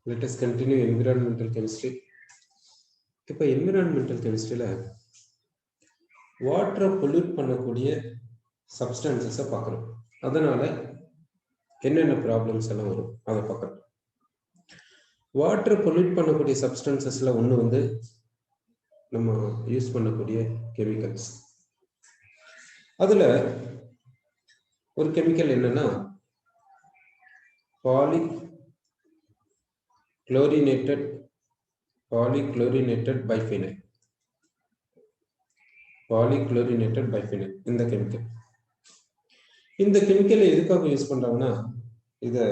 Let us continue environmental chemistry. இப்போ environmental chemistryல வாட்டரை pollute பண்ணக்கூடிய சப்ஸ்டன்சஸை பார்க்குறோம். அதனால என்னென்ன ப்ராப்ளம்ஸ் எல்லாம் வரும் அதை பார்க்குறோம். வாட்டரை பொல்யூட் பண்ணக்கூடிய சப்ஸ்டன்சஸ்ல ஒன்று வந்து நம்ம யூஸ் பண்ணக்கூடிய கெமிக்கல்ஸ். அதில் ஒரு கெமிக்கல் என்னன்னா polychlorinated biphenyl. இந்த கெமிக்கல். இந்த கெமிக்கலை எதுக்காக யூஸ் பண்றாங்கன்னா இதை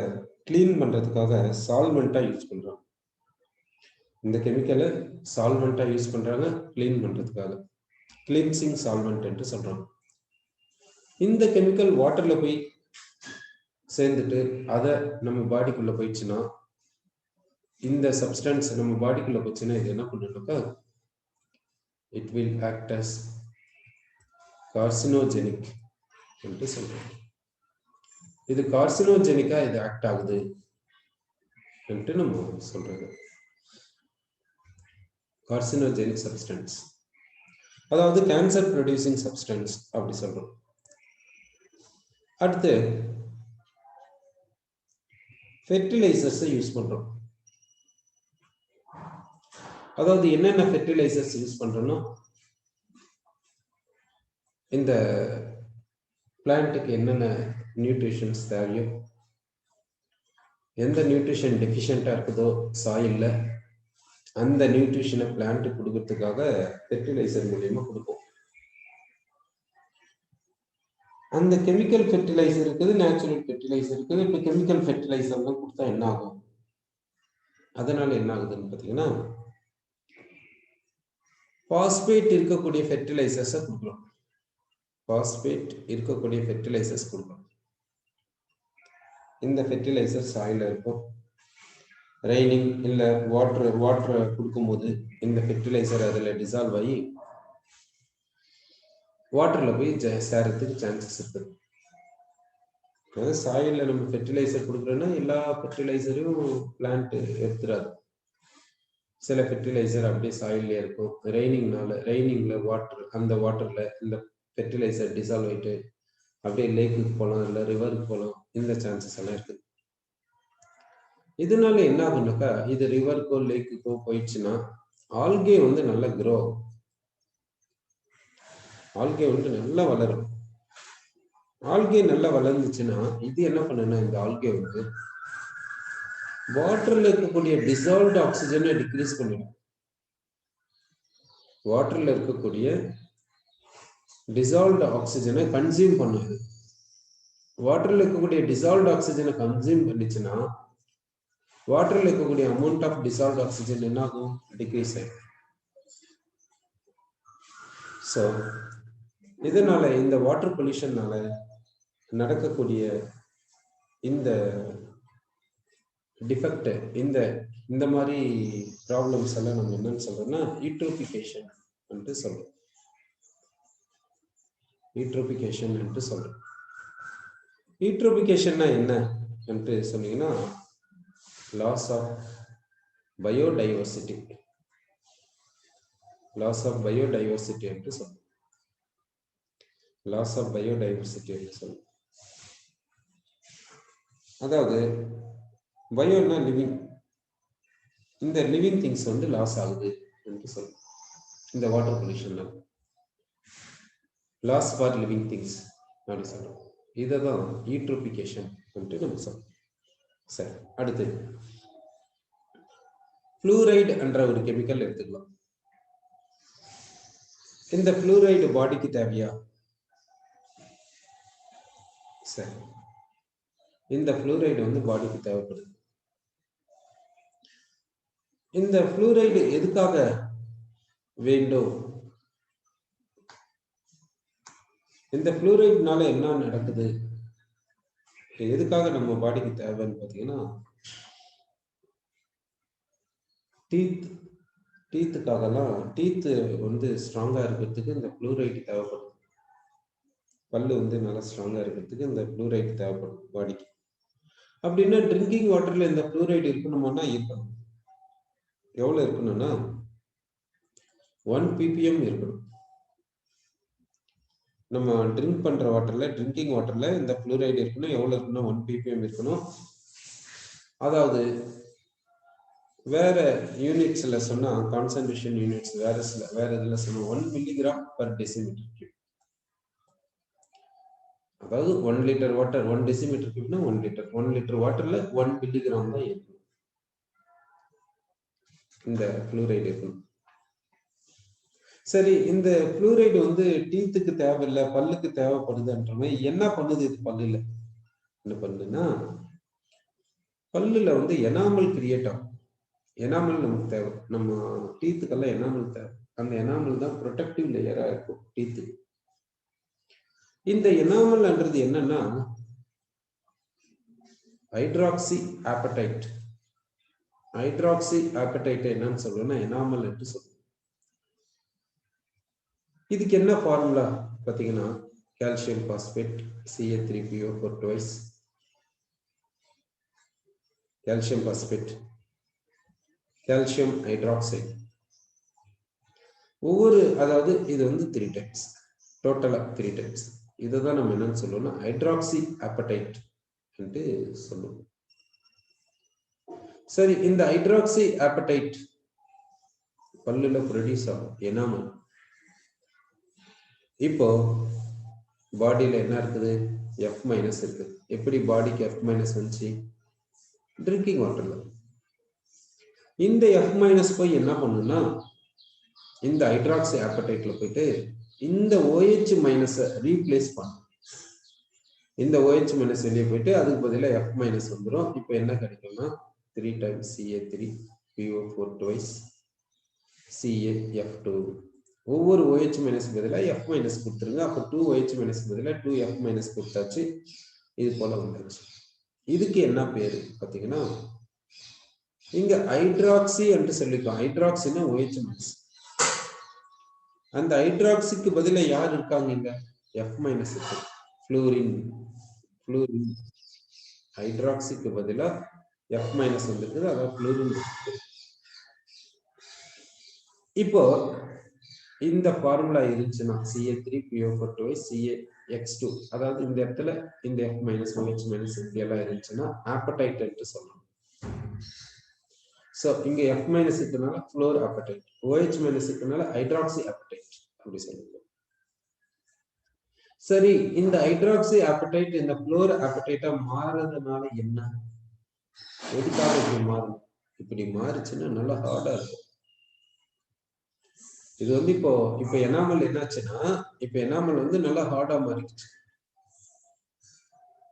கிளீன் பண்றதுக்காக சால்வெண்டா யூஸ் பண்றாங்க. இந்த கெமிக்கலை சால்வெண்டா யூஸ் பண்றாங்க கிளீன் பண்றதுக்காக. கிளீன்சிங் சால்வெண்ட் என்று சொல்றாங்க. இந்த கெமிக்கல் வாட்டர்ல போய் சேர்ந்துட்டு அதை நம்ம பாடிக்குள்ள போயிடுச்சுன்னா, இந்த சப்ஸ்டன்ஸ் நம்ம பாடிக்குள்ள போச்சுன்னா இது என்ன பண்ணுனாக்கா it will act as carcinogenic என்று சொல்றோம். இது கார்சினோஜெனிக்கா இது ஆக்ட் ஆகுது என்று நம்ம சொல்றது. கார்சினோஜெனிக் சப்ஸ்டன்ஸ், அதாவது கேன்சர் ப்ரொடியூசிங் சப்ஸ்டன்ஸ் அப்படி சொல்றோம். அடுத்து ஃபெர்டிலைசர்ஸை யூஸ் பண்றோம். அதாவது என்னென்ன ஃபெர்டிலைசர்ஸ் யூஸ் பண்றோம்னா, இந்த பிளான்ட்டுக்கு என்னென்ன நியூட்ரிஷன்ஸ் தேவையோ, எந்த நியூட்ரிஷன் டெஃபிஷியண்டா இருக்குதோ சாயில்ல, அந்த நியூட்ரிஷனை பிளான்ட்டுக்கு கொடுக்கறதுக்காக ஃபெர்டிலைசர் மூலியமா கொடுப்போம். அந்த கெமிக்கல் ஃபெர்டிலைசர் இருக்குது, நேச்சுரல் ஃபெர்டிலைசர் இருக்குது. இப்போ கெமிக்கல் ஃபெர்டிலைசர்லாம் கொடுத்தா என்ன ஆகும்? அதனால என்ன ஆகுதுன்னு பார்த்தீங்கன்னா, பாஸ்பேட் இருக்கக்கூடிய ஃபெர்டிலைசர்ஸை கொடுக்குறோம். பாஸ்பேட் இருக்கக்கூடிய ஃபெர்டிலைசர்ஸ் கொடுக்குறோம். இந்த ஃபெர்டிலைசர் சாயில இருக்கும். ரெய்னிங் இல்லை வாட்டரை கொடுக்கும்போது இந்த ஃபெர்டிலைசர் அதில் டிசால்வ் ஆகி வாட்டர்ல போய் சேரத்துக்கு சான்சஸ் இருக்குது. அதாவது சாயில்ல நம்ம ஃபெர்டிலைசர் கொடுக்குறோன்னா எல்லா ஃபெர்டிலைசரும் பிளான்ட் எடுத்துடாது. சில ஃபெர்டிலைசர் அப்படியே சாயிலே இருக்கும். ரெய்னிங்ல வாட்டர், அந்த வாட்டர்ல இந்த ஃபெர்டிலைசர் டிசால்வ் ஆகிட்டு அப்படியே லேக்குக்கு போகலாம், இல்லை ரிவருக்கு போகலாம். இந்த சான்சஸ் எல்லாம் இருக்குது. இதனால என்ன ஆகுனாக்கா, இது ரிவருக்கோ லேக்குக்கோ போயிடுச்சுன்னா ஆல்கே வந்து நல்லா க்ரோ ஆகும். ஆல்கே வந்து நல்லா வளரும். ஆல்கே நல்லா வளர்ந்துச்சுன்னா இது என்ன பண்ணுன்னா, இந்த ஆல்கே வந்து வாட்டர்ல இருக்கக்கூடிய டிசால்வ்டு ஆக்சிஜனை டிக்ரீஸ் பண்ணிடும். வாட்டர்ல இருக்கக்கூடிய டிசால்வ்டு ஆக்சிஜனை கன்சியூம் பண்ணுது. வாட்டர்ல இருக்கக்கூடிய டிசால்வ்டு ஆக்சிஜனை கன்சியூம் பண்ணிச்சுன்னா வாட்டர்ல இருக்கக்கூடிய அமௌண்ட் ஆஃப் டிசால்வ்டு ஆக்சிஜன் என்ன ஆகும்? டிக்ரீஸ் ஆகும். ஸோ இதனால இந்த வாட்டர் பொல்யூஷன்னால நடக்கக்கூடிய இந்த டிஃபெக்ட், இந்த மாதிரி ப்ராப்ளம்ஸ் எல்லாம் நம்ம என்னன்னு சொல்றோம்னா யூட்ரோபிகேஷன் என்று சொல்றோம். யூட்ரோபிகேஷன் என்று சொல்றோம். யூட்ரோபிகேஷன்னா என்ன என்று சொன்னீங்கன்னா, loss of biodiversity. Loss of biodiversity என்று சொல்றோம். லாஸ் ஆஃப் பயோடைவர்சிட்டி என்று சொல்றோம். அதாவது பயோன்னா லிவிங். இந்த லிவிங் திங்ஸ் வந்து லாஸ் ஆகுது என்று சொல்றோம். இந்த வாட்டர் பொல்யூஷன்ல லாஸ் ஃபார் லிவிங் திங்ஸ் அப்படி சொல்றோம். இதை தான் யூட்ரோபிகேஷன் என்று நம்ம சொல்றோம். சரி, அடுத்து ஃப்ளூரைடு என்ற ஒரு கெமிக்கல் எடுத்துக்கலாம். இந்த ஃப்ளூரைடு பாடிக்கு தேவையா? சரி, இந்த ஃப்ளூரைடு வந்து பாடிக்கு தேவைப்படுது. இந்த ஃப்ளூரைடு எதுக்காக வேண்டும்? இந்த ஃப்ளூரைடுனால என்ன நடக்குது? எதுக்காக நம்ம பாடிக்கு தேவைன்னு பார்த்தீங்கன்னா, டீத்துக்காகலாம், டீத்து வந்து ஸ்ட்ராங்கா இருக்கிறதுக்கு இந்த ஃப்ளூரைடு தேவைப்படும். பல்லு வந்து நல்லா ஸ்ட்ராங்கா இருக்கிறதுக்கு இந்த ஃப்ளூரைடு தேவைப்படும் பாடிக்கு. அப்படின்னா ட்ரிங்கிங் வாட்டர்ல இந்த ஃப்ளூரைடு இருக்கணுமானா இருக்கணும். எவ்வளவு இருக்கணும்னா 1 ppm இருக்கணும். நம்ம ட்ரிங்க் பண்ற வாட்டர்ல, ட்ரிங்கிங் வாட்டர்ல இந்த ஃப்ளூரைடு இருக்கணும். எவ்வளவு இருக்கணும்? 1 ppm இருக்கணும். அதாவது வேற யூனிட்ஸ்ல சொன்னா கான்சன்ட்ரேஷன் யூனிட்ஸ் வேற இதுல சொன்னா 1 மில்லிகிராம் பர் டெசிமீட்டர் கியூப். அதாவது 1 லிட்டர் வாட்டர் 1 டெசிமீட்டர் கியூப்னா 1 லிட்டர் வாட்டர்ல 1 மில்லிகிராம் தான் இருக்கணும் இந்த ஃப்ளூரைடு இருக்கணும். சரி, இந்த ஃப்ளூரைடு வந்து டீத்துக்கு தேவையில்லை, பல்லுக்கு தேவைப்படுதுன்ற மாதிரி என்ன பண்ணுது இது பல்லுல? என்ன பண்ணுதுன்னா பல்லுல வந்து எனாமல் கிரியேட் ஆகும். எனாமல் நமக்கு தேவை, நம்ம டீத்துக்கெல்லாம் எனாமல் தேவை. அந்த எனாமல் தான் ப்ரொடெக்டிவ் லேயரா இருக்கும் டீத்துக்கு. இந்த எனாமல்ன்றது என்னன்னா ஹைட்ராக்சி ஆப்படைட். ஹைட்ராக்சி ஆப்படைட் என்னன்னு சொல்றோம்னா எனாமல் என்று சொல்றோம். இதுக்கு என்ன ஃபார்முலா பாத்தீங்கன்னா calcium phosphate Ca3PO4 twice, calcium phosphate, calcium hydroxide. அதாவது இது வந்து 3 டைம்ஸ், டோட்டலா 3 டைம்ஸ். இதுதான் நம்ம என்னன்னு சொல்லுவோம்னா ஹைட்ராக்சி ஆப்படைட் என்று சொல்லுவோம். சரி, இந்த ஹைட்ராக்சி ஆப்படைட் பல்லுல ப்ரொடியூஸ் ஆகும் எனாமல். இப்போ பாடியில என்ன இருக்குது? F- இருக்கு. எப்படி பாடிக்கு F- வந்துச்சு? ட்ரிங்கிங் வாட்டர்ல. இந்த F- போய் என்ன பண்ணுன்னா இந்த ஹைட்ராக்சி ஆப்படைட்ல போயிட்டு இந்த OH- ரீப்ளேஸ் பண்ணும். இந்த OH- வெளியே போயிட்டு அதுக்கு பதிலாக F- வந்துடும். இப்போ என்ன கிடைக்கும்னா 3 times Ca3PO4 ட்வைஸ் CaF2. ஒவ்வொரு OH- பதிலாக F- கொடுத்துருங்க. அப்போ 2OH- பதிலாக 2F- கொடுத்தாச்சு. இது போல வந்துருச்சு. இதுக்கு என்ன பேரு பார்த்தீங்கன்னா இங்க ஹைட்ராக்சி என்று சொல்லிருக்கோம். ஹைட்ராக்சினா OH-. அந்த ஹைட்ராக்சிக்கு பதிலா யார் இருக்காங்க? இங்க F- இருக்கு, ஃப்ளூரின். ஹைட்ராக்சிக்கு பதிலா F- வந்துருக்குது, அதாவது ஃப்ளூரின். இப்போ இந்த ஃபார்முலா இருந்துச்சுன்னா Ca3PO4 ட்வைஸ் CaX2, அதாவது இந்த இடத்துல இந்த F- OH- இப்படி எல்லாம் இருந்துச்சுன்னா ஆப்படைட் என்று சொல்லணும். சோ இங்க F- இருக்கனால ஃப்ளோர் ஆப்படைட், OH- இருக்கனால ஹைட்ராக்சி ஆப்படைட் அப்படி சொல்லுங்க. சரி, இந்த ஹைட்ராக்சி ஆப்படைட் இந்த ஃப்ளோர் ஆப்படைட்டா மாறதுனால என்ன? எதுக்காக இப்படி மாறும்? இப்படி மாறுச்சுன்னா நல்லா ஹார்டா இருக்கும். இது வந்து இப்போ எனாமல் என்னாச்சுன்னா இப்ப எனாமல் வந்து நல்லா ஹார்டா மாறிடுச்சு.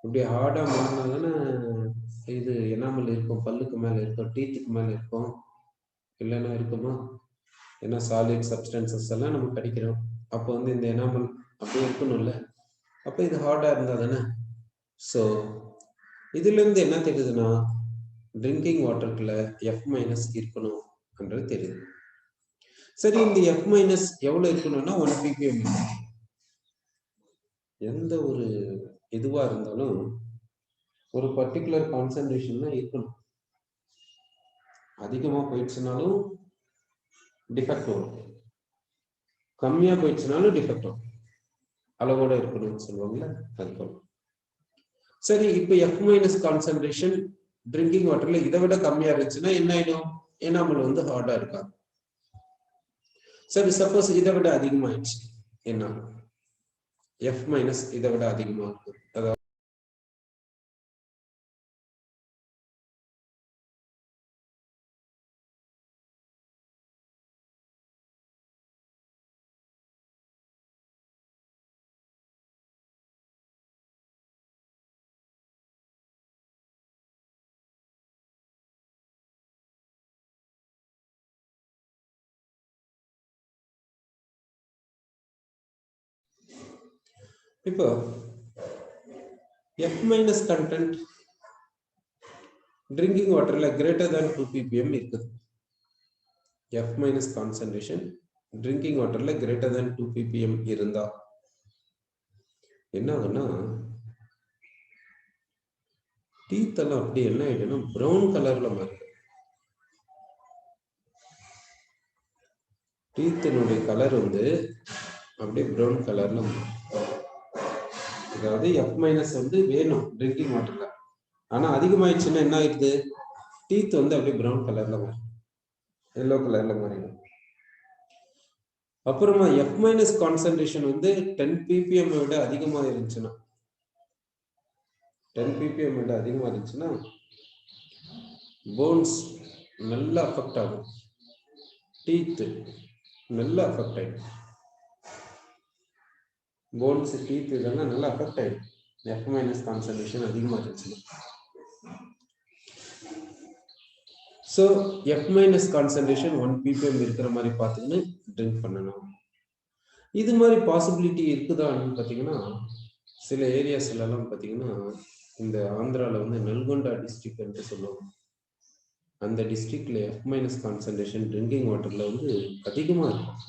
இப்படி ஹார்டா மாறினாதானே இது எனாமல் இருக்கும், பல்லுக்கு மேல இருக்கும், டீத்துக்கு மேல இருக்கும், இல்லைன்னா இருக்குமா? ஏன்னா சாலிட் சப்ஸ்டன்சஸ் எல்லாம் நம்ம கடிக்கிறோம். அப்போ வந்து இந்த எனாமல் அப்படியே இருக்கணும்ல. அப்ப இது ஹார்டா இருந்தா தானே. ஸோ இதுல இருந்து என்ன தெரியுதுன்னா ட்ரிங்கிங் வாட்டருக்குள்ள F- இருக்கணும்ன்றது தெரியுது. சரி, இந்த F- எவ்வளவு இருக்கணும்னா 1 ppm. எந்த ஒரு இதுவா இருந்தாலும் ஒரு பர்டிகுலர் கான்சன்ட்ரேஷன் தான் இருக்கணும். அதிகமா போயிடுச்சுனாலும் டிஃபெக்ட் வரும், கம்மியா போயிடுச்சுனாலும் டிஃபெக்ட் வரும். அளவோட இருக்கணும்னு சொல்லுவாங்கல்ல, அது போல. சரி, இப்போ F- கான்சன்ட்ரேஷன் ட்ரிங்கிங் வாட்டர்ல இதை விட கம்மியா இருந்துச்சுன்னா என்ன ஆயிடும்? எனாமல் வந்து ஹார்டா இருக்காது. சரி, சப்போஸ் இதை விட அதிகமாயிடுச்சு என்ன? F- இதை விட அதிகமா இருக்கு. அதாவது இப்போ F- கண்டென்ட் ட்ரிங்கிங் வாட்டர்ல கிரேட்டர் than 2 ppm இருக்குது. F- கான்சன்ட்ரேஷன் ட்ரிங்கிங் வாட்டர்ல கிரேட்டர் than 2 ppm இருந்தா என்ன ஆகுன்னா டீத் எல்லாம் அப்படி என்ன ஆயிடுன்னா ப்ரௌன் கலர்ல மாறிடும். டீத்தினுடைய கலர் வந்து அப்படியே ப்ரௌன் கலர்ல மாறும். அதாவது எஃப் மைனஸ் வந்து வேணும் ட்ரிங்கிங் வாட்டர்ல, ஆனா அதிகமாயிடுச்சுன்னா என்ன ஆயிடுது, டீத் வந்து அப்படியே ப்ரௌன் கலர்ல மாறும், எல்லோ கலர்ல மாறிடும். அப்புறமா எஃப் மைனஸ் கான்சன்ட்ரேஷன் வந்து 10 ppm விட அதிகமா இருந்துச்சுன்னா 10 ppm விட அதிகமா இருந்துச்சுன்னா போன்ஸ் நல்லா அஃபெக்ட் ஆகும், டீத் நல்லா அஃபெக்ட் ஆயிடும். போன்ஸ் டீத் இதெல்லாம் நல்லா அஃபெக்ட் ஆயிடும் எஃப் மைனஸ் கான்சன்ட்ரேஷன் அதிகமாக இருந்துச்சுன்னா. So F minus concentration 1 ppm இருக்கிற மாதிரி பார்த்துன்னு ட்ரிங்க் பண்ணணும். இது மாதிரி பாசிபிலிட்டி இருக்குதான்னு பார்த்தீங்கன்னா சில ஏரியாஸ்லாம் பார்த்தீங்கன்னா இந்த ஆந்திராவில் வந்து நல்கொண்டா டிஸ்ட்ரிக்ட் என்று சொல்லுவாங்க. அந்த டிஸ்ட்ரிக்ட்ல எஃப் மைனஸ் கான்சன்ட்ரேஷன் ட்ரிங்கிங் வாட்டர்ல வந்து அதிகமாக இருக்கும்.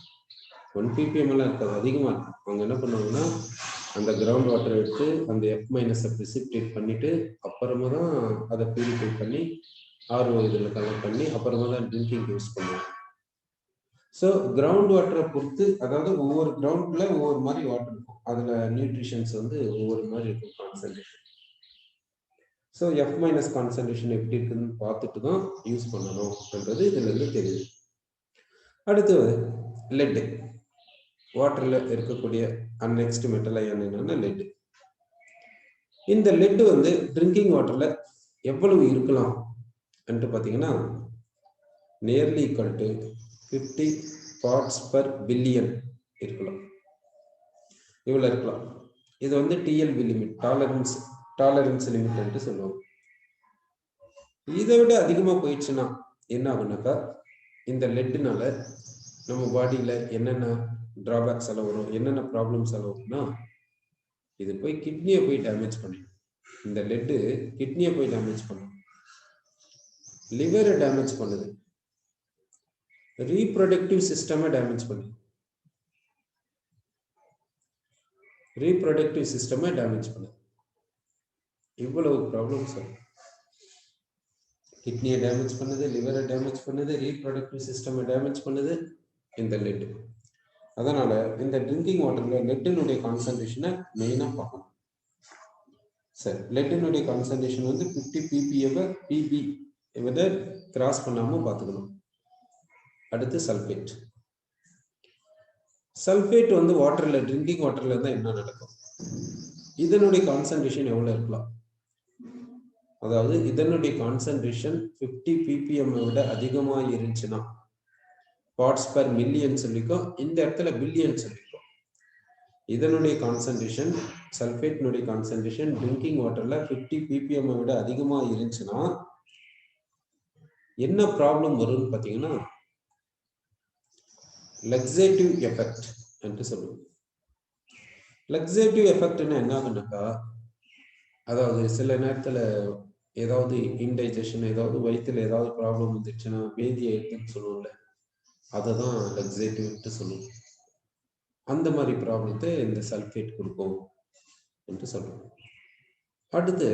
1 ppm எல்லாம் இருக்காது, அதிகமாக இருக்கும். அவங்க என்ன பண்ணுவாங்கன்னா அந்த கிரவுண்ட் வாட்டர் எடுத்து அந்த எஃப் மைனஸை ப்ரிசிபிடேட் பண்ணிட்டு அப்புறமா தான் அதை பியூரிஃபை பண்ணி ஆர்ஓ இதில் கலெக்ட் பண்ணி அப்புறமா தான் ட்ரிங்கிங் யூஸ் பண்ணுவாங்க. ஸோ கிரவுண்ட் வாட்டரை பொறுத்து, அதாவது ஒவ்வொரு கிரவுண்ட்ல ஒவ்வொரு மாதிரி வாட்டர் இருக்கும், அதில் நியூட்ரிஷன்ஸ் வந்து ஒவ்வொரு மாதிரி இருக்கும் concentration. So F minus concentration எப்படி இருக்குன்னு பார்த்துட்டு தான் யூஸ் பண்ணணும்ன்றது இதுல இருந்து தெரியுது. அடுத்து லெட், வாட்டர்ல இருக்கக்கூடிய அன்நெக்ஸ்ட் மெட்டல் அயன் என்னன்னா லெட். இந்த லெட் வந்து ட்ரிங்கிங் வாட்டர்ல எவ்வளவு இருக்கலாம் என்று பார்த்தீங்கன்னா nearly equal to 50 parts per billion இருக்கலாம், இவ்வளவு இருக்கலாம். இது வந்து டிஎல்வி லிமிட், டாலரன்ஸ் லிமிட் என்று சொல்லுவோம். இதை விட அதிகமா போயிடுச்சுன்னா என்ன ஆகுனாக்கா இந்த லெட்னால நம்ம பாடியில என்னென்ன டிராபேக்ஸ் எல்லாம் வரும், என்னென்ன ப்ராப்ளம்ஸ் எல்லாம் வரும்னா இது போய் கிட்னியை போய் டேமேஜ் பண்ணிடும். இந்த லெட்டு கிட்னியை போய் டேமேஜ் பண்ணும், லிவரை டேமேஜ் பண்ணுது, ரீப்ரொடக்டிவ் சிஸ்டமை டேமேஜ் பண்ணுது, இவ்வளவு ப்ராப்ளம்ஸ் வரும். கிட்னியை டேமேஜ் பண்ணுது, லிவரை டேமேஜ் பண்ணுது, ரீப்ரொடக்டிவ் சிஸ்டமை டேமேஜ் பண்ணுது இந்த லெட். அதனால இந்த ட்ரிங்கிங் வாட்டர்ல லெட்டினுடைய கான்சன்ட்ரேஷனை மெயினா பார்க்கணும். சரி, லெட்டினுடைய கான்சன்ட்ரேஷன் வந்து 50 ppb விட கிராஸ் பண்ணாம பார்த்துக்கணும். அடுத்து சல்ஃபேட். சல்ஃபேட் வந்து வாட்டர்ல, ட்ரிங்கிங் வாட்டர்ல இருந்தா என்ன நடக்கும், இதனுடைய கான்சன்ட்ரேஷன் எவ்வளவு இருக்கலாம், அதாவது இதனுடைய கான்சன்ட்ரேஷன் 50 ppm விட அதிகமா இருந்துச்சுன்னா பார்ட்ஸ் பர் மில்லியன் சொல்லிக்கும், இந்த இடத்துல பில்லியன் சொல்லிக்கும். இதனுடைய கான்சன்ட்ரேஷன், சல்ஃபேட்னுடைய கான்சன்ட்ரேஷன் ட்ரிங்கிங் வாட்டர்ல 50 ppm விட அதிகமா இருந்துச்சுன்னா என்ன ப்ராப்ளம் வரும்னு பார்த்தீங்கன்னா லக்ஸேட்டிவ் எஃபெக்ட் என்று சொல்லுவோம். லக்ஸேட்டிவ் எஃபெக்ட்னா என்ன ஆகுனாக்கா, அதாவது சில நேரத்தில் ஏதாவது இன்டைஜஷன், ஏதாவது வயிற்றுல ஏதாவது ப்ராப்ளம் வந்துச்சுன்னா வேதியை எடுத்துன்னு சொல்லுவோம்ல, அதை தான் லக்ஸேட்டிவ்ட்டு சொல்லுவோம். அந்த மாதிரி ப்ராப்ளத்தை இந்த சல்ஃபேட் கொடுக்கும் என்று சொல்லுவோம். அடுத்து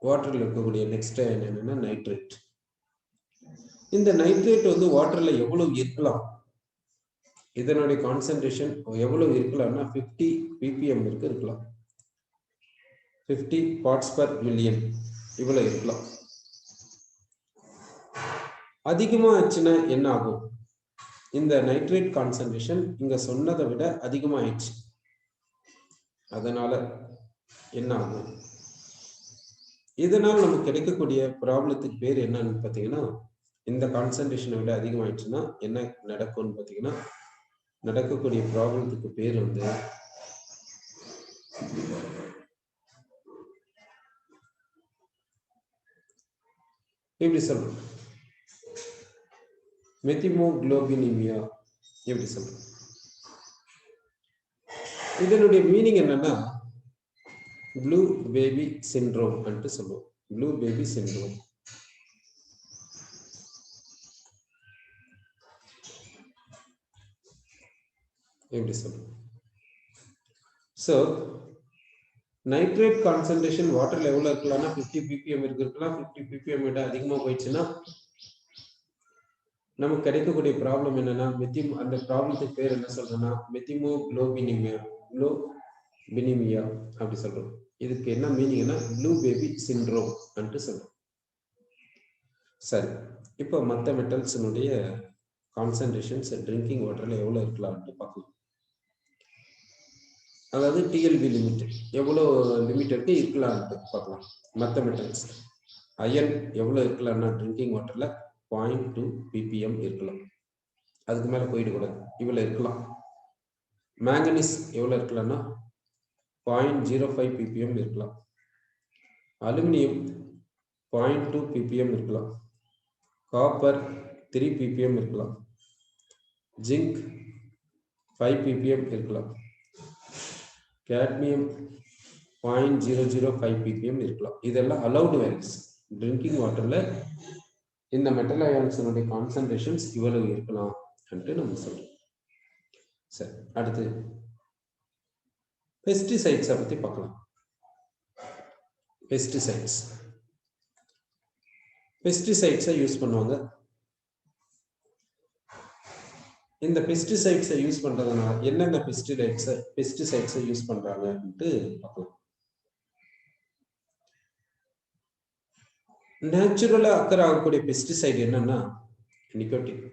வாட்டரில் இருக்கக்கூடிய நெக்ஸ்ட் என்னன்னா நைட்ரேட். இந்த நைட்ரேட் வந்து வாட்டர்ல எவ்வளவு இருக்கலாம், இதனுடைய கான்சன்ட்ரேஷன் எவ்வளவு இருக்கலாம்னா 50 ppm இருக்கலாம், 50 parts per million இவ்வளவு இருக்கலாம். அதிகமா ஆச்சுன்னா என்ன ஆகும், இந்த நைட்ரேட் கான்சன்ட்ரேஷன் இங்க சொன்னதை விட அதிகமாயிடுச்சு, அதனால என்ன ஆகும், இதனால் நமக்கு கிடைக்கக்கூடிய ப்ராப்ளத்துக்கு பேர் என்னன்னு பார்த்தீங்கன்னா, இந்த கான்சன்ட்ரேஷனை விட அதிகமாயிடுச்சுன்னா என்ன நடக்கும்னு பார்த்தீங்கன்னா, நடக்கக்கூடிய ப்ராப்ளத்துக்கு பேர் வந்து எப்படி சொல்றோம், மெத்திமோகுளோபினிமியா எப்படி சொல்றோம். இதனுடைய மீனிங் என்னன்னா ப்ளூ பேபி சிண்ட்ரோம் என்று சொல்லுவோம். Blue baby syndrome. எப்படி சொல்றோம். ஸோ நைட்ரேட் கான்சன்ட்ரேஷன் வாட்டர்ல எவ்வளவு இருக்கலாம்னா 50 ppm இருக்கலாம். 50 ppm விட அதிகமா போயிடுச்சுன்னா நமக்கு கிடைக்கக்கூடிய ப்ராப்ளம் என்னன்னா அந்த ப்ராப்ளத்துக்கு பேர் என்ன சொல்றேன்னா மெத்திமோகுளோபினிமியா அப்படி சொல்றோம். இதுக்கு என்ன மீனிங்னா ப்ளூ பேபி சிண்ட்ரோம் என்று சொல்றோம். சரி, இப்போ மற்ற மெட்டல்ஸினுடைய கான்சன்ட்ரேஷன்ஸ் ட்ரிங்கிங் வாட்டர்ல எவ்வளவு இருக்கலாம்னு பார்க்கலாம். அதாவது டிஎல்பி லிமிட் எவ்வளோ லிமிட் இருக்கு இருக்கலாம்னு பார்க்கலாம். மற்ற மெட்டல்ஸ் அயன் எவ்வளோ இருக்கலாம்னா ட்ரிங்கிங் வாட்டர்ல 0.2 ppm இருக்கலாம், அதுக்கு மேல போயிடக்கூடாது, இவ்வளோ இருக்கலாம். மேங்கனீஸ் எவ்வளோ இருக்கலாம்னா 0.05 ppm இருக்கலாம். அலுமினியம் 0.2 ppm இருக்கலாம். காப்பர் 3 ppm இருக்கலாம். ஜிங்க் 5 ppm இருக்கலாம். கேட்மியம் 0.005 ppm இருக்கலாம். இதெல்லாம் அலௌடு வேல்யூஸ். ட்ரிங்கிங் வாட்டர்ல இந்த மெட்டல் அயான்ஸினுடைய கான்சன்ட்ரேஷன்ஸ் இவ்வளவு இருக்கலாம் என்று நம்ம சொல்றோம். சரி, அடுத்து பெஸ்டிசைட்ஸை பத்தி பார்க்கலாம். பெஸ்டிசைட்ஸை யூஸ் பண்ணுவாங்க. இந்த பெஸ்டிசைட்ஸை யூஸ் பண்றதுனால என்னென்ன பெஸ்டிசைட்ஸை யூஸ் பண்றாங்கன்ட்டு பார்க்கலாம். நேச்சுரலா அக்கறை ஆகக்கூடிய பெஸ்டிசைடு என்னன்னா நிக்கோட்டின்.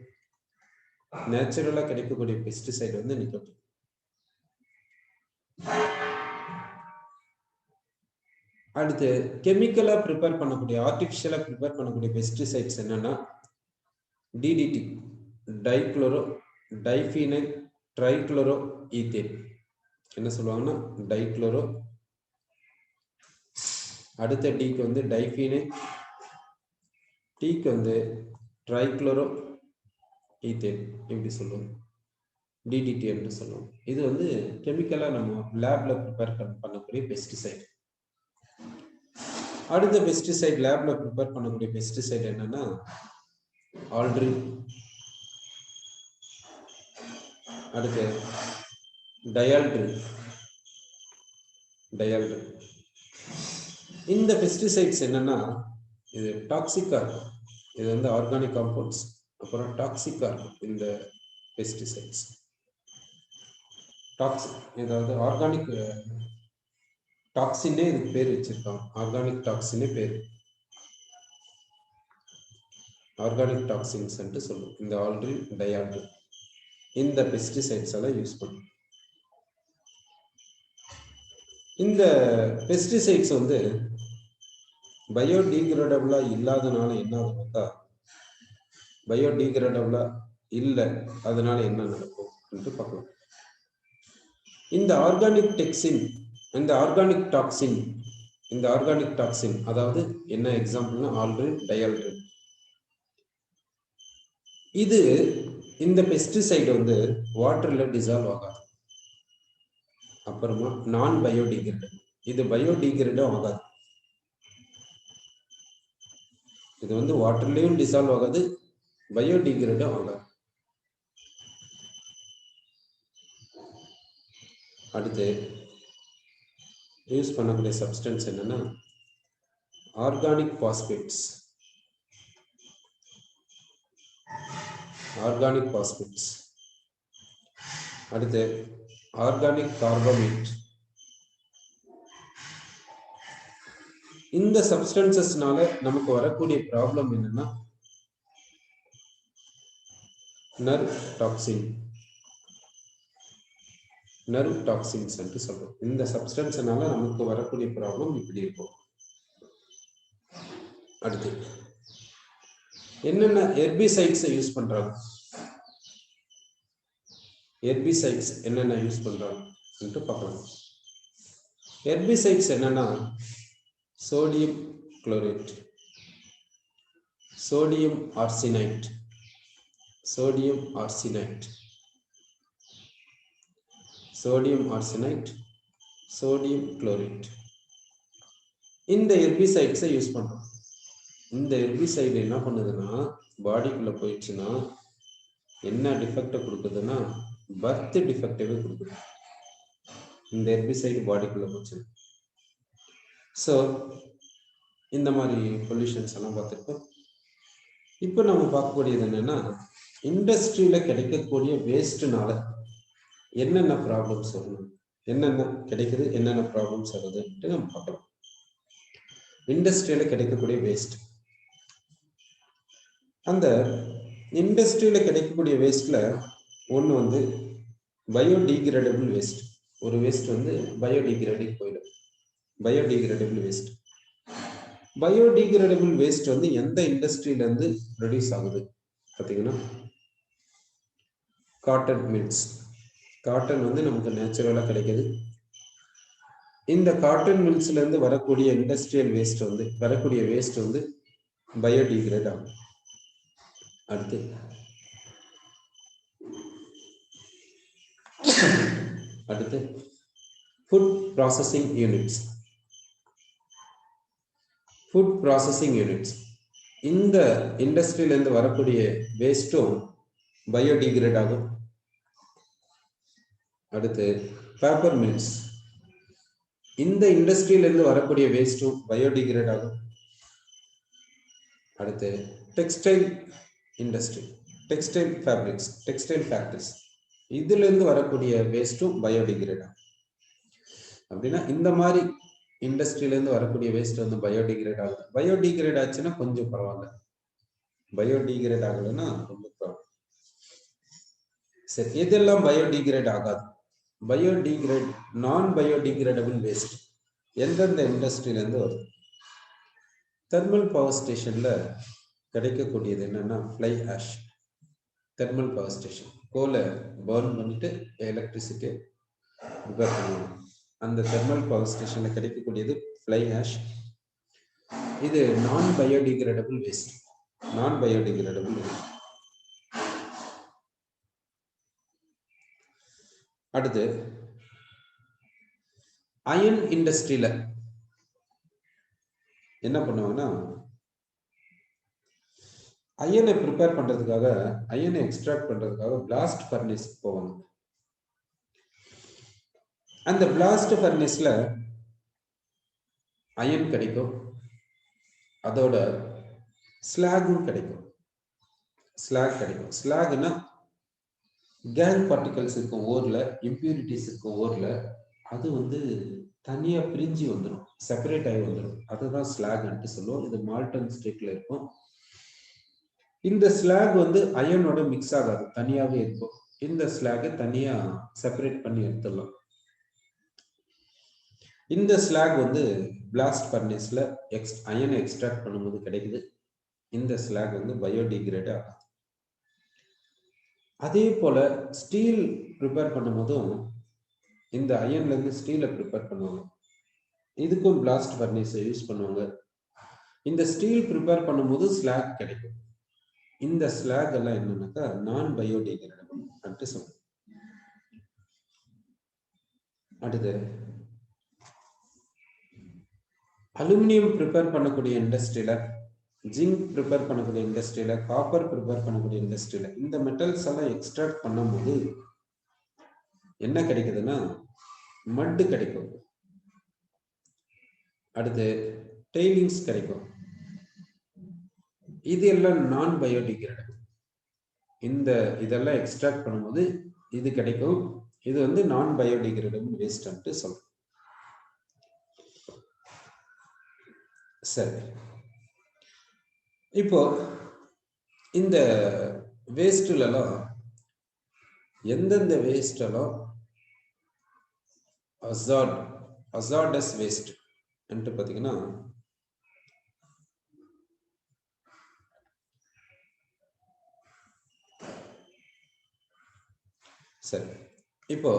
நேச்சுரலா கிடைக்கக்கூடிய பெஸ்டிசைடு வந்து நிக்கோட்டின். அடுத்து கெமிக்கலா ப்ரிப்பேர் பண்ணக்கூடிய ஆர்டிபிஷியலா ப்ரிப்பேர் பண்ணக்கூடிய பெஸ்டிசைட்ஸ் என்னன்னா TTD, dichloro diphenyl trichloro ethane. என்ன சொல்லுவாங்கன்னா டைக்ளோரோ, அடுத்த டிக்கு வந்து டைஃபீனைல், டிக்கு வந்து ட்ரைக்ளோரோ ஈத்தேன் இப்படி சொல்லுவோம், டிடிடி என்று சொல்லுவோம். இது வந்து கெமிக்கலா நம்ம லேப்ல ப்ரிப்பேர் பண்ணக்கூடிய பெஸ்டிசைட். அடுத்த பெஸ்டிசைட் லேப்ல ப்ரிப்பேர் பண்ணக்கூடிய பெஸ்டிசைட் என்னன்னா ஆல்ட்ரின், அடுத்து டயால்ட்ரின். இந்த பெஸ்டிசைட்ஸ் என்னன்னா இது டாக்ஸிக்கா இருக்கும். இது வந்து ஆர்கானிக் காம்பவுண்ட்ஸ், அப்புறம் டாக்ஸிக்கா இருக்கும். இந்த பெஸ்டிசைட்ஸ் டாக்ஸிக், ஏதாவது ஆர்கானிக் டாக்ஸினே இதுக்கு பேர் வச்சிருக்காங்க. ஆர்கானிக் டாக்ஸினே பேர், ஆர்கானிக் டாக்ஸின்ஸ் சொல்லுவோம். இந்த ஆல்ட்ரின், டயால்ட்ரின் இந்த பெஸ்டிசைட்ஸ் எல்லாம் யூஸ் பண்ணும். இந்த பெஸ்டிசைட்ஸ் வந்து பயோடிகிரேடபிளா இல்லாதனால என்ன ஆகுதுன்னா, பயோடிகிரேடபிளா இல்லை அதனால என்ன நடக்கும் பார்க்கலாம். இந்த ஆர்கானிக் டாக்ஸின் அதாவது என்ன எக்ஸாம்பிள்னா ஆல்ட்ரின், டயால்ட்ரின். இது இந்த பெஸ்டிசைடு வந்து வாட்டர்ல டிசால்வ் ஆகாது. அப்புறமா நான் பயோடிகிரேடபிள், இது பயோடிகிரேடும் ஆகாது. இது வந்து வாட்டர்லயும் டிசால்வ் ஆகாது, பயோடிகிரேடும் ஆகாது. அடுத்து யூஸ் பண்ணக்கூடிய சப்ஸ்டன்ஸ் என்னன்னா ஆர்கானிக் பாஸ்பேட்ஸ். அடுத்து ஆர்கானிக் கார்பமேட். இந்த சப்ஸ்டன்சஸ்னால நமக்கு வரக்கூடிய ப்ராப்ளம் என்னன்னா நர்வ் டாக்ஸின்ஸ் என்று சொல்றோம். இந்த சப்ஸ்டன்ஸ்னால நமக்கு வரக்கூடிய ப்ராப்ளம் இப்படி இருக்கும். அடுத்து என்னென்ன ஹெர்பிசைட்ஸ் யூஸ் பண்றாங்க, ஹெர்பிசைட்ஸ் என்னென்ன யூஸ் பண்றாங்க என்று பார்க்கலாம். ஹெர்பிசைட்ஸ் என்னன்னா sodium chloride, sodium arsenite, sodium chloride. இந்த ஹெர்பிசைட்ஸை யூஸ் பண்றோம். இந்த ஹெர்பிசைடு என்ன பண்ணுதுன்னா பாடிக்குள்ள போயிடுச்சுன்னா என்ன டிஃபெக்டை கொடுக்குதுன்னா பர்த் டிஃபெக்டவே கொடுக்குது. இந்த ஹெர்பிசைடு பாடிக்குள்ள போச்சு ஸோ இந்த மாதிரி பொல்யூஷன்ஸ் எல்லாம் பார்த்துருக்கோம். இப்போ நம்ம பார்க்கக்கூடியது என்னன்னா, இண்டஸ்ட்ரியில கிடைக்கக்கூடிய வேஸ்ட்னால என்னென்ன ப்ராப்ளம்ஸ் வரணும், என்னென்ன கிடைக்குது, என்னென்ன ப்ராப்ளம்ஸ் வருதுன்ட்டு நம்ம பார்க்கலாம். இண்டஸ்ட்ரியில கிடைக்கக்கூடிய வேஸ்ட், அந்த இண்டஸ்ட்ரியில கிடைக்கக்கூடிய வேஸ்ட்ல ஒன்று வந்து பயோடிகிரேடபிள் வேஸ்ட். ஒரு வேஸ்ட் வந்து பயோடிகிரேடிங் போயிடும், பயோடிகிரேடபிள் வேஸ்ட். பயோடிகிரேடபிள் வேஸ்ட் வந்து எந்த இண்டஸ்ட்ரியில இருந்து ப்ரொடியூஸ் ஆகுது பார்த்தீங்கன்னா, காட்டன் மில்ஸ். காட்டன் வந்து நமக்கு நேச்சுரலாக கிடைக்குது. இந்த காட்டன் மில்ஸ்ல இருந்து வரக்கூடிய இண்டஸ்ட்ரியல் வேஸ்ட் வந்து வரக்கூடிய வேஸ்ட் வந்து பயோடிகிரேட் ஆகும். அடுத்து food processing units. Food processing units, இந்த இண்டஸ்ட்ரியில இருந்து வரக்கூடிய வேஸ்ட்டும் பயோடிகிரேட் ஆகும். அடுத்து பேப்பர் மில்ஸ், இந்த இண்டஸ்ட்ரியில இருந்து வரக்கூடிய வேஸ்ட்டும் பயோடிகிரேட் ஆகும். அடுத்து textile industry, textile fabrics, textile factories, இதுல இருந்து வரக்கூடிய வேஸ்ட்டும் பயோடிகிரேட் ஆகும். அப்படின்னா இந்த மாதிரி இண்டஸ்ட்ரியில இருந்து வரக்கூடிய வேஸ்ட் வந்து பயோடிகிரேட் ஆகுது. பயோடிகிரேட் ஆச்சுன்னா கொஞ்சம் பரவாயில்ல, பயோடிகிரேட் ஆகலைன்னா ரொம்ப ப்ராப்ளம். சரி, இதெல்லாம் பயோடிகிரேட் ஆகாது. பயோடிகிரேட் நான் பயோடிகிரேடபிள் வேஸ்ட் எந்தெந்த இண்டஸ்ட்ரியில இருந்து வருது? தெர்மல் பவர் ஸ்டேஷன்ல கிடைக்கக்கூடியது என்னன்னா fly ash. Thermal power station கோலை பர்ன் பண்ணிட்டு எலக்ட்ரிசிட்டி ப்ரிப்பேர் பண்ணுவாங்க. அந்த தெர்மல் பவர் ஸ்டேஷன்ல கிடைக்கக்கூடியது ஃப்ளை ஆஷ். இது non biodegradable waste, non biodegradable waste. அடுத்து அயன் இண்டஸ்ட்ரியில என்ன பண்ணுவாங்கன்னா, அயனை ப்ரிப்பேர் பண்றதுக்காக, அயனை எக்ஸ்ட்ராக்ட் பண்றதுக்காக பிளாஸ்ட் ஃபர்னஸ் போவாங்க. அந்த பிளாஸ்ட் ஃபர்னஸ்ல அயன் கிடைக்கும், அதோட ஸ்லாகும் கிடைக்கும். ஸ்லாக் கிடைக்கும். ஸ்லாக்னா கேங் பார்ட்டிகல்ஸ் இருக்கும் ஓர்ல, இம்பியூரிட்டிஸ் இருக்கும் ஓர்ல, அது வந்து தனியா பிரிஞ்சு வந்துடும், செப்பரேட் ஆகி வந்துடும். அதுதான் ஸ்லாக்ன்ட்டு சொல்லுவோம். இது மால்டன் ஸ்டேட்ல இருக்கும். இந்த ஸ்லாக் வந்து அயனோட மிக்ஸ் ஆகாது, தனியாவே இருக்கும். இந்த ஸ்லாகை தனியா செப்பரேட் பண்ணி எடுத்துடலாம். இந்த ஸ்லாக் வந்து பிளாஸ்ட் ஃபர்னஸ்ல அயனை எக்ஸ்ட்ராக்ட் பண்ணும்போது கிடைக்குது. இந்த ஸ்லாக் வந்து பயோடிகிரேட் ஆகாது. அதே போல ஸ்டீல் ப்ரிப்பேர் பண்ணும்போதும் இந்த அயன்ல இருந்து ஸ்டீலை ப்ரிப்பேர் பண்ணுவாங்க. இதுக்கும் பிளாஸ்ட் ஃபர்னஸை யூஸ் பண்ணுவாங்க. இந்த ஸ்டீல் ப்ரிப்பேர் பண்ணும்போது ஸ்லாக் கிடைக்கும். இந்த ஸ்லாக் எல்லாம் என்னன்னாக்கா நான் பயோடிகிரேடபிள் அப்படின்ட்டு சொல்லுவோம். அடுத்து அலுமினியம் ப்ரிப்பேர் பண்ணக்கூடிய இண்டஸ்ட்ரியில, ஜிங்க் ப்ரிப்பேர் பண்ணக்கூடிய இண்டஸ்ட்ரியில, காப்பர் ப்ரிப்பேர் பண்ணக்கூடிய இண்டஸ்ட்ரியில இந்த மெட்டல்ஸ் எல்லாம் எக்ஸ்ட்ராக்ட் பண்ணும்போது என்ன கிடைக்குதுன்னா மட் கிடைக்கும். அடுத்து டெய்லிங்ஸ் கிடைக்கும். இது எல்லாம் நான் பயோடிகிரேடபிள். இதெல்லாம் எக்ஸ்ட்ராக்ட் பண்ணும்போது இது கிடைக்கும். இது வந்து நான் பயோடிகிரேடபிள் வேஸ்ட் சொல்றோம். சரி, இப்போ இந்த வேஸ்ட்லாம் எந்தெந்த வேஸ்ட் எல்லாம் ஹசார்டஸ் வேஸ்ட் பாத்தீங்கன்னா, சரி, இப்போ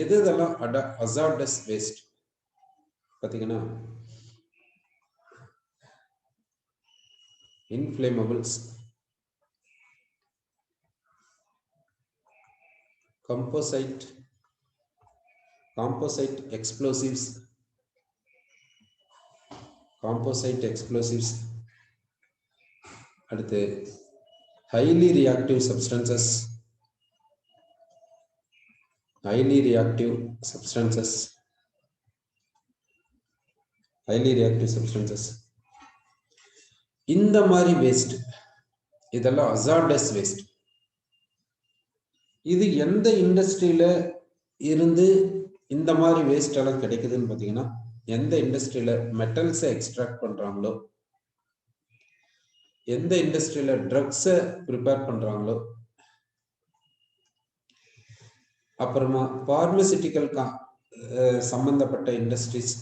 எதெல்லாம் ஹசார்டஸ் வேஸ்ட் பாத்தீங்கன்னா, inflammables, composite explosives, அடுத்து highly reactive substances, highly reactive substances. இந்த மாதிரி வேஸ்ட் இதெல்லாம் ஹசார்டஸ் வேஸ்ட். இது எந்த இண்டஸ்ட்ரியில இருந்து இந்த மாதிரி வேஸ்ட் எல்லாம் கிடைக்குதுன்னு பார்த்தீங்கன்னா, எந்த இண்டஸ்ட்ரியில மெட்டல்ஸை எக்ஸ்ட்ராக்ட் பண்றாங்களோ, எந்த இண்டஸ்ட்ரியில ட்ரக்ஸை ப்ரிப்பேர் பண்றாங்களோ, அப்புறமா பார்மசிட்டிக்கல் சம்பந்தப்பட்ட இண்டஸ்ட்ரீஸ்,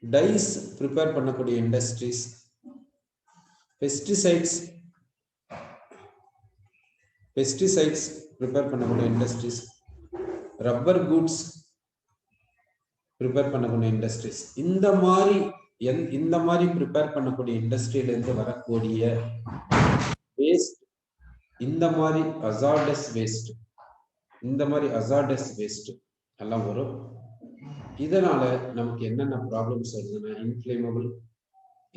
டைஸ் ப்ரிப்பேர் பண்ணக்கூடிய இண்டஸ்ட்ரீஸ், பெஸ்டிசைட்ஸ் ப்ரிப்பேர் பண்ணக்கூடிய இண்டஸ்ட்ரீஸ், ரப்பர் குட்ஸ் ப்ரிப்பேர் பண்ணக்கூடிய இண்டஸ்ட்ரீஸ், இந்த மாதிரி ப்ரிப்பேர் பண்ணக்கூடிய இண்டஸ்ட்ரியில இருந்து வரக்கூடிய வேஸ்ட், இந்த மாதிரி ஹசார்டஸ் வேஸ்ட் எல்லாம் வரும். இதனால நமக்கு என்னென்ன ப்ராப்ளம்ஸ் வருதுன்னா, இன்ஃப்ளேமபிள்,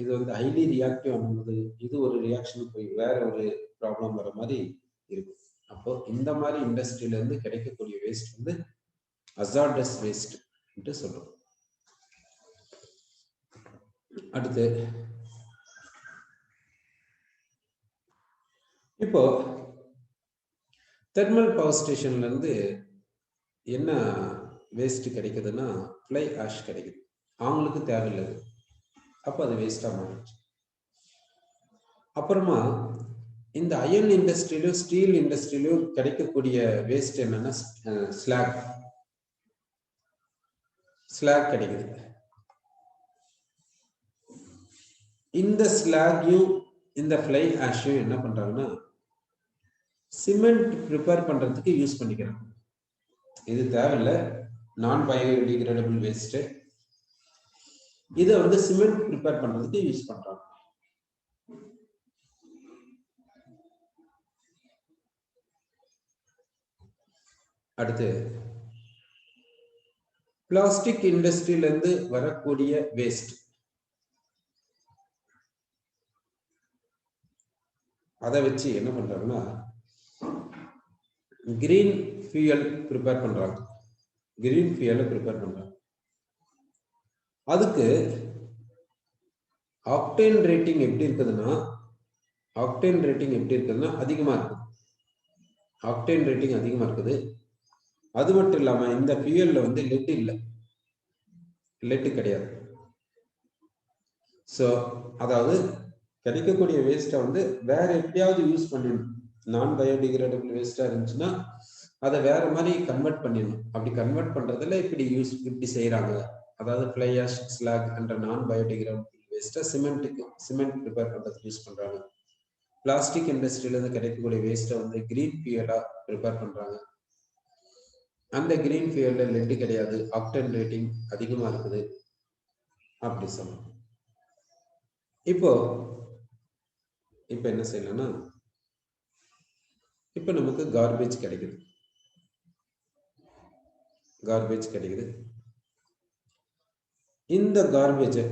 இது வந்து ஹைலி ரியாக்டிவ் ஆகும்போது இது ஒரு ரியாக்ஷன் போய் வேற ஒரு ப்ராப்ளம் வர மாதிரி இருக்கும். அப்போ இந்த மாதிரி இண்டஸ்ட்ரியில இருந்து கிடைக்கக்கூடிய வேஸ்ட் வந்து ஹசார்டஸ் வேஸ்ட் என்று சொல்றோம். அடுத்து இப்போ தெர்மல் பவர் ஸ்டேஷன்ல இருந்து என்ன வேஸ்ட் கிடைக்குதுன்னா, ஃப்ளை ஆஷ் கிடைக்குது. அவங்களுக்கு தேவையில்லை, அப்போ அது வேஸ்டா மாறிடுச்சு. அப்புறமா இந்த அயன் இண்டஸ்ட்ரியிலும் ஸ்டீல் இண்டஸ்ட்ரியிலும் கிடைக்கக்கூடிய வேஸ்ட் என்னன்னா ஸ்லாக் கிடைக்குது. இந்த ஸ்லாகையும் இந்த ஃப்ளை ஆஷையும் என்ன பண்றாங்கன்னா, சிமெண்ட் ப்ரிப்பேர் பண்றதுக்கு யூஸ் பண்ணிக்கிறாங்க. இது தேவையில்லை, நான் பயோடிகிரேடபிள் வேஸ்ட். இதை வந்து சிமெண்ட் ப்ரிப்பேர் பண்றதுக்கு யூஸ் பண்றாங்க. அடுத்து பிளாஸ்டிக் இண்டஸ்ட்ரியில இருந்து வரக்கூடிய வேஸ்ட், அதை வச்சு என்ன பண்றாங்கன்னா கிரீன் ஃபியூயல் ப்ரிப்பேர் பண்றாங்க. அதுக்கு ஆக்டேன் ரேட்டிங் எப்படி இருக்குதுன்னா அதிகமா இருக்குது. அது மட்டும் இல்லாம இந்த ஃபியூயல்ல வந்து லெட் கிடையாது. ஸோ அதாவது கிடைக்கக்கூடிய வேஸ்ட்டை வந்து வேற எப்படியாவது யூஸ் பண்ணிடணும். நான் பயோடிகிரேடபிள் வேஸ்டா இருந்துச்சுன்னா அதை வேற மாதிரி கன்வெர்ட் பண்ணிடணும். அப்படி கன்வெர்ட் பண்றதுல இப்படி செய்யறாங்க. அதாவது ஃப்ளை ஆஷ், ஸ்லாக் என்ற நான் பயோடிகிரேடபிள் வேஸ்ட்டை சிமெண்ட் ப்ரிப்பேர் பண்றதுக்கு யூஸ் பண்றாங்க. பிளாஸ்டிக் இண்டஸ்ட்ரியில இருந்து கிடைக்கக்கூடிய வேஸ்ட்டை வந்து கிரீன் ஃபியூயலா ப்ரிப்பேர் பண்றாங்க. அந்த கிரீன் ஃபியூயல்ல லெட் கிடையாது, ஆக்டேன் ரேட்டிங் அதிகமா இருக்குது அப்படி சொல்லணும். இப்போ என்ன செய்யலாம்னா, இப்போ நமக்கு கார்பேஜ் கிடைக்குது. இந்த கார்பேஜை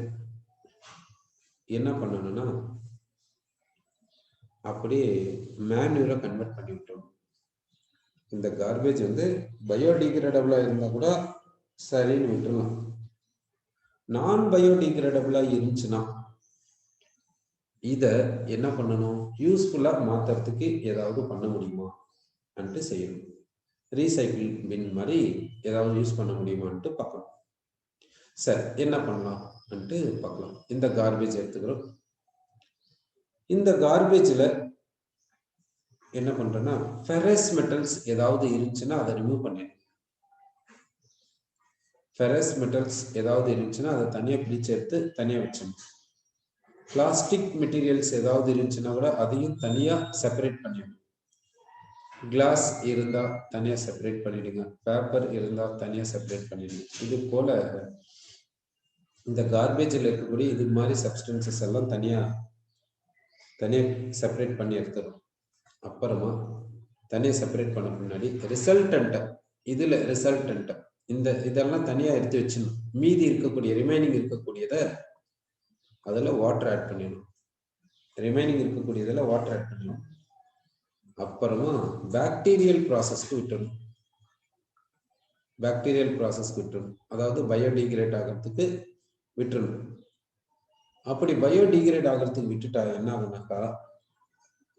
என்ன பண்ணணும்னா அப்படியே மேனுவலா கன்வெர்ட் பண்ணி விட்டோம். இந்த கார்பேஜ் வந்து பயோடிகிரேடபிளா இருந்தா கூட சரின்னு விட்டுருலாம். நான் பயோடிகிரேடபிளா இருந்துச்சுன்னா இத என்ன பண்ணணும், யூஸ்ஃபுல்லா மாத்துறதுக்கு ஏதாவது பண்ண முடியுமா அன்ட்டு செய்யணும். ரீசைக்கிள் பின் மாதிரி ஏதாவது யூஸ் பண்ண முடியுமான்ட்டு பார்க்கணும். சரி, என்ன பண்ணலாம் அன்ட்டு பார்க்கலாம். இந்த கார்பேஜ் எடுத்துக்கிறோம். இந்த கார்பேஜ்ல என்ன பண்றேன்னா, ஃபெரஸ் மெட்டல்ஸ் ஏதாவது இருந்துச்சுன்னா அதை ரிமூவ் பண்ணிடணும். ஃபெரஸ் மெட்டல்ஸ் ஏதாவது இருந்துச்சுன்னா அதை தனியா பிரிச்சு எடுத்து தனியா வச்சிடணும். பிளாஸ்டிக் மெட்டீரியல்ஸ் ஏதாவது இருந்துச்சுன்னா கூட அதையும் தனியா செப்பரேட் பண்ணிடணும். கிளாஸ் இருந்தா தனியா செப்பரேட் பண்ணிடுங்க, பேப்பர் இருந்தா தனியா செப்பரேட் பண்ணிடுங்க. இது போல இந்த கார்பேஜில் இருக்கக்கூடிய இது மாதிரி சப்ஸ்டன்சஸ் எல்லாம் தனியா செப்பரேட் பண்ணி எடுத்துடும். அப்புறமா தனியா செப்பரேட் பண்ண முன்னாடி ரிசல்டன்ட் இதெல்லாம் தனியா எடுத்து வச்சிடணும். மீதி இருக்கக்கூடிய ரிமைனிங் இருக்கக்கூடியதை அதில் வாட்டர் ஆட் பண்ணிடணும். அப்புறமா பாக்டீரியல் ப்ராசஸ்க்கு விட்டுடணும். பாக்டீரியல் ப்ராசஸ்க்கு விட்டுறணும், அதாவது பயோடிகிரேட் ஆகிறதுக்கு விட்டுறணும். அப்படி பயோடிகிரேட் ஆகிறதுக்கு விட்டுட்டா என்ன ஆகுனாக்கா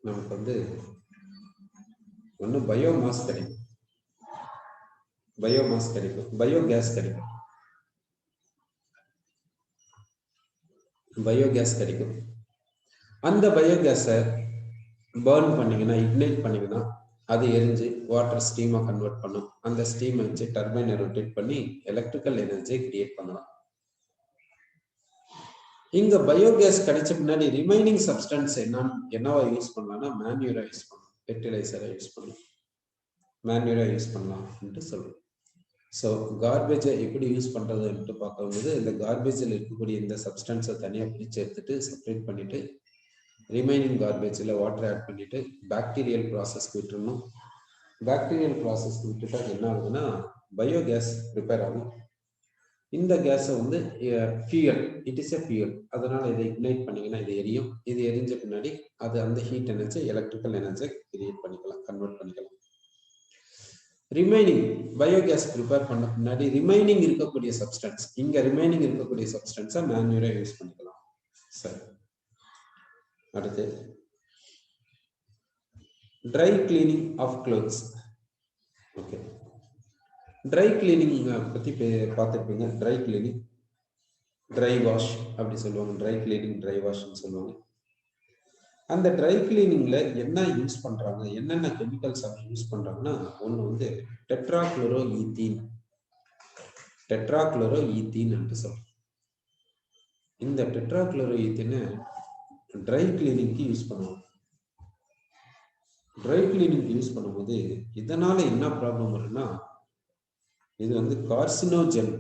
நமக்கு வந்து ஒன்று பயோமாஸ் கிடைக்கும், பயோகேஸ் கிடைக்கும், பயோகேஸ் கிடைக்கும். அந்த பயோகேஸை பர்ன் பண்ணீங்கன்னா, இக்னைட் பண்ணீங்கன்னா, அது எரிஞ்சு வாட்டர் ஸ்டீமா கன்வெர்ட் பண்ணும். அந்த ஸ்டீமை வச்சு டர்பைனை ரொட்டேட் பண்ணி எலக்ட்ரிக்கல் எனர்ஜியை கிரியேட் பண்ணலாம். இங்க பயோகேஸ் கிடைச்ச பின்னாடி ரிமைனிங் சப்ஸ்டன்ஸ் என்னவா யூஸ் பண்ணலாம்னா மேன்யூரா யூஸ் பண்ணலாம், ஃபெர்டிலைசரை யூஸ் பண்ணலாம், மேன்யூரா யூஸ் பண்ணலாம் சொல்றோம். ஸோ கார்பேஜை எப்படி யூஸ் பண்றதுன்ட்டு பார்க்கும்போது இந்த கார்பேஜில் இருக்கக்கூடிய இந்த சப்ஸ்டன்ஸை தனியாக பிரித்து எடுத்துட்டு செப்பரேட் பண்ணிட்டு ரிமைனிங் கார்பேஜில் வாட்டர் ஆட் பண்ணிட்டு பாக்டீரியல் ப்ராசஸ்க்கு விட்டுறணும். பாக்டீரியல் ப்ராசஸ்க்கு விட்டுட்டா என்ன ஆகுதுன்னா பயோகேஸ் ப்ரிப்பேர் ஆகும். இந்த கேஸை வந்து fuel, it is a fuel. அதனால இதை இக்னைட் பண்ணீங்கன்னா இது எரியும். இது எரிஞ்ச பின்னாடி அது அந்த heat energy electrical energy create பண்ணிக்கலாம், கன்வெர்ட் பண்ணிக்கலாம். ரிமைனிங் பயோகேஸ் ப்ரிப்பேர் பண்ண பின்னாடி ரிமைனிங் இருக்கக்கூடிய சப்ஸ்டன்ஸ், இங்க ரிமைனிங் இருக்கக்கூடிய சப்ஸ்டன்ஸை மேன்யூரா யூஸ் பண்ணிக்கலாம். சரி, அடுத்து dry cleaning of clothes. Okay, dry cleaning பத்தி பார்த்துருப்பீங்க. ட்ரை கிளீனிங், ட்ரை வாஷ் அப்படி சொல்லுவாங்க. ட்ரை கிளீனிங், ட்ரை வாஷ்ன்னு சொல்லுவாங்க. அந்த ட்ரை கிளீனிங்ல என்ன யூஸ் பண்றாங்க, என்னென்ன கெமிக்கல்ஸ் அவங்க யூஸ் பண்றாங்கன்னா ஒன்று வந்து டெட்ராக்ளோரோ ஈத்தீன் என்று சொல்றோம். இந்த டெட்ராக்ளோரோ ஈத்தீனை ட்ரை கிளீனிங்க்கு யூஸ் பண்ணுவாங்க. ட்ரை கிளீனிங்க்கு யூஸ் பண்ணும்போது இதனால என்ன ப்ராப்ளம் வரும்னா இது வந்து கார்சினோஜன்.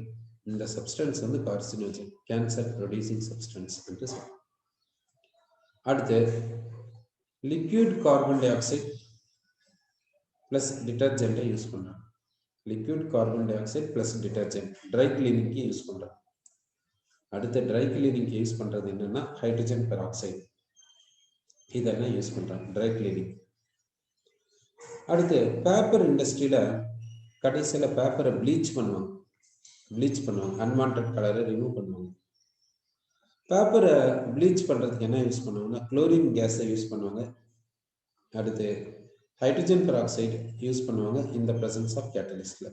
இந்த சப்ஸ்டன்ஸ் வந்து கார்சினோஜன், கேன்சர் ப்ரொடியூசிங் சப்ஸ்டன்ஸ் என்று சொல்றோம். அடுத்து liquid carbon dioxide plus டிட்டர்ஜென்ட்டை யூஸ் பண்றாங்க. Liquid carbon dioxide plus detergent dry கிளீனிங்க்கு யூஸ் பண்றாங்க. அடுத்த ட்ரை கிளீனிங்க்கு யூஸ் பண்றது என்னன்னா ஹைட்ரஜன் பெராக்சைடு, இதெல்லாம் யூஸ் பண்றாங்க ட்ரை கிளீனிங். அடுத்து பேப்பர் இண்டஸ்ட்ரியில கடைசியில பேப்பரை ப்ளீச் பண்ணுவாங்க, அன்வான்ட் கலரை ரிமூவ் பண்ணுவாங்க. பேப்பரை ப்ளீச் பண்றதுக்கு என்ன யூஸ் பண்ணுவாங்கன்னா குளோரின் கேஸை யூஸ் பண்ணுவாங்க. அடுத்து ஹைட்ரஜன் பெராக்சைடு யூஸ் பண்ணுவாங்க இந்த பிரசன்ஸ் ஆஃப் கேட்டலிஸ்ட்ல.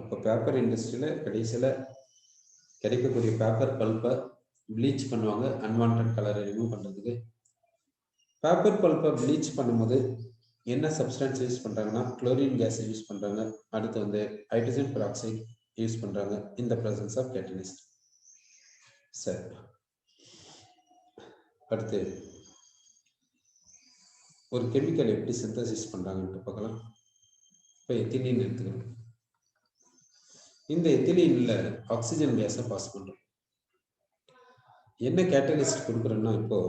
அப்போ பேப்பர் இண்டஸ்ட்ரியில கடைசியில கிடைக்கக்கூடிய பேப்பர் பல்பை ப்ளீச் பண்ணுவாங்க அன்வான்ட் கலரை ரிமூவ் பண்றதுக்கு. பேப்பர் பல்பை ப்ளீச் பண்ணும்போது என்ன சப்ஸ்டன்ஸ் யூஸ் பண்றாங்கன்னா குளோரின் கேஸை யூஸ் பண்றாங்க. அடுத்து வந்து ஹைட்ரஜன் பெராக்சைடு யூஸ் பண்றாங்க இந்த பிரசன்ஸ் ஆஃப் கேட்டலிஸ்ட். சரி, அடுத்து ஒரு கெமிக்கல் எப்படி சிந்தசிஸ் பண்றாங்கன்னு பார்க்கலாம். இப்போ எத்திலீன் எடுத்துக்கணும். இந்த எத்திலீன்ல ஆக்சிஜன் கேஸை பாஸ் பண்றோம். என்ன கேட்டலிஸ்ட் கொடுக்குறோம்னா இப்போ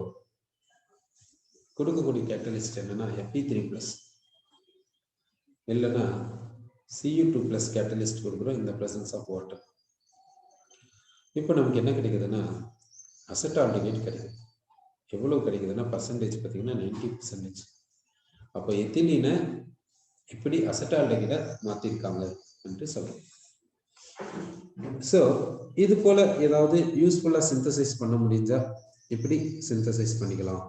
கொடுக்கக்கூடிய கேட்டலிஸ்ட் என்னன்னா Fe3+ இல்லைன்னா Cu2+ கேட்டலிஸ்ட் கொடுக்குறோம் இந்த பிரசன்ஸ் ஆஃப் வாட்டர். இப்போ நமக்கு என்ன கிடைக்குதுன்னா அசெட்டால்டிகைட் கிடைக்குது. எவ்வளவு கிடைக்குதுன்னா பர்சன்டேஜ் பார்த்தீங்கன்னா 90%. அப்போ எத்திலீனை இப்படி அசெட்டால்டிகைடை மாற்றிருக்காங்க என்று சொல்றோம். ஸோ இது போல ஏதாவது யூஸ்ஃபுல்லாக சிந்தசைஸ் பண்ண முடிஞ்சா இப்படி சிந்தசைஸ் பண்ணிக்கலாம்.